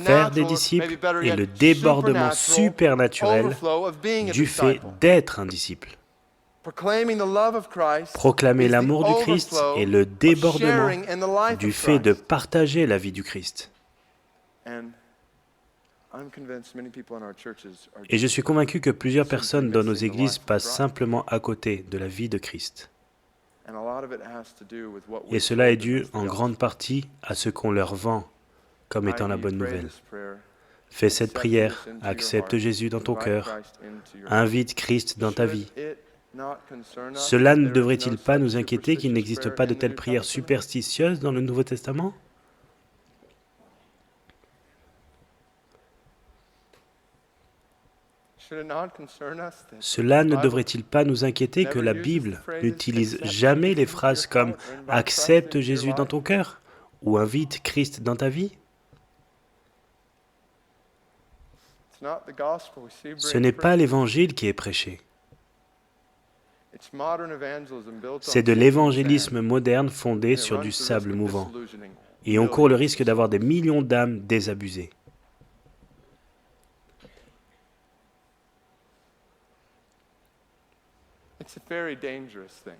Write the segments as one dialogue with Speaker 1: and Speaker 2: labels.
Speaker 1: Faire des disciples est le débordement supernaturel du fait d'être un disciple. Proclamer l'amour du Christ est le débordement du fait de partager la vie du Christ. Et je suis convaincu que plusieurs personnes dans nos églises passent simplement à côté de la vie de Christ. Et cela est dû en grande partie à ce qu'on leur vend comme étant la bonne nouvelle. Fais cette prière, accepte Jésus dans ton cœur, invite Christ dans ta vie. Cela ne devrait-il pas nous inquiéter qu'il n'existe pas de telles prières superstitieuses dans le Nouveau Testament ? Cela ne devrait-il pas nous inquiéter que la Bible n'utilise jamais les phrases comme « accepte Jésus dans ton cœur » ou « invite Christ dans ta vie » ? Ce n'est pas l'Évangile qui est prêché. C'est de l'évangélisme moderne fondé sur du sable mouvant. Et on court le risque d'avoir des millions d'âmes désabusées.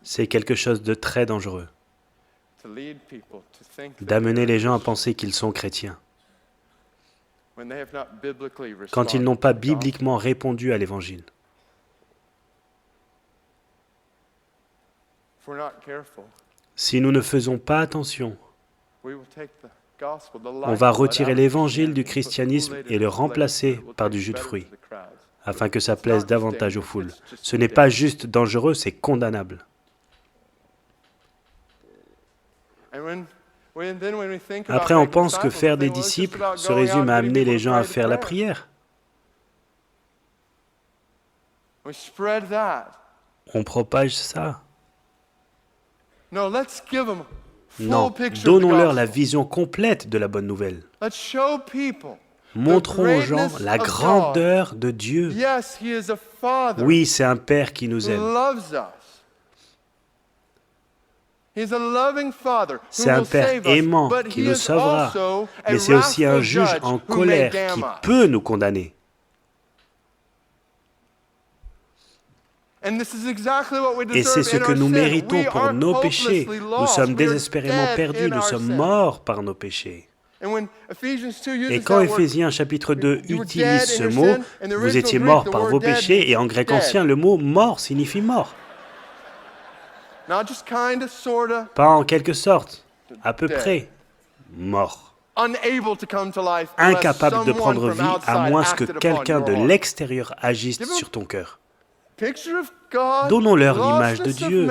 Speaker 1: C'est quelque chose de très dangereux, d'amener les gens à penser qu'ils sont chrétiens, quand ils n'ont pas bibliquement répondu à l'Évangile. Si nous ne faisons pas attention, on va retirer l'Évangile du christianisme et le remplacer par du jus de fruits, afin que ça plaise davantage aux foules. Ce n'est pas juste dangereux, c'est condamnable. Après, on pense que faire des disciples se résume à amener les gens à faire la prière. On propage ça. Non, donnons-leur la vision complète de la bonne nouvelle. Montrons aux gens la grandeur de Dieu. Oui, c'est un Père qui nous aime. C'est un Père aimant qui nous sauvera, mais c'est aussi un juge en colère qui peut nous condamner. Et c'est ce que nous méritons pour nos péchés. Nous sommes désespérément perdus, nous sommes morts par nos péchés. Et quand Éphésiens chapitre 2 utilise ce mot, vous étiez morts par vos péchés, et en grec ancien, le mot mort signifie mort. Pas en quelque sorte, à peu près, mort. Incapable de prendre vie à moins que quelqu'un de l'extérieur agisse sur ton cœur. Donnons-leur l'image de Dieu,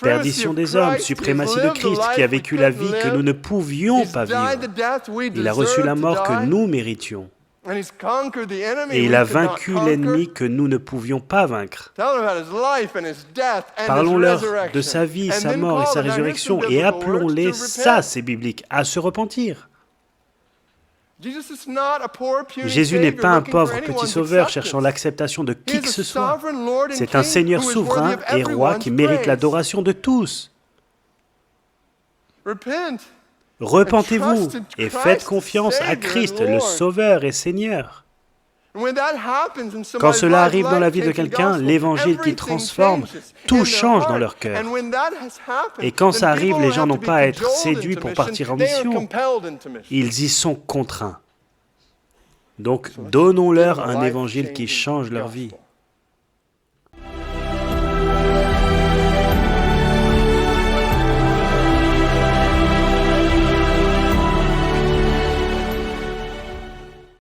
Speaker 1: perdition des hommes, suprématie de Christ qui a vécu la vie que nous ne pouvions pas vivre. Il a reçu la mort que nous méritions. Et il a vaincu l'ennemi que nous ne pouvions pas vaincre. Parlons-leur de sa vie, sa mort et sa résurrection et appelons-les, ça c'est biblique, à se repentir. Jésus n'est pas un pauvre petit sauveur cherchant l'acceptation de qui que ce soit. C'est un Seigneur souverain et roi qui mérite l'adoration de tous. Repentez-vous et faites confiance à Christ, le Sauveur et Seigneur. Quand cela arrive dans la vie de quelqu'un, l'Évangile qui transforme, tout change dans leur cœur. Et quand ça arrive, les gens n'ont pas à être séduits pour partir en mission. Ils y sont contraints. Donc, donnons-leur un Évangile qui change leur vie.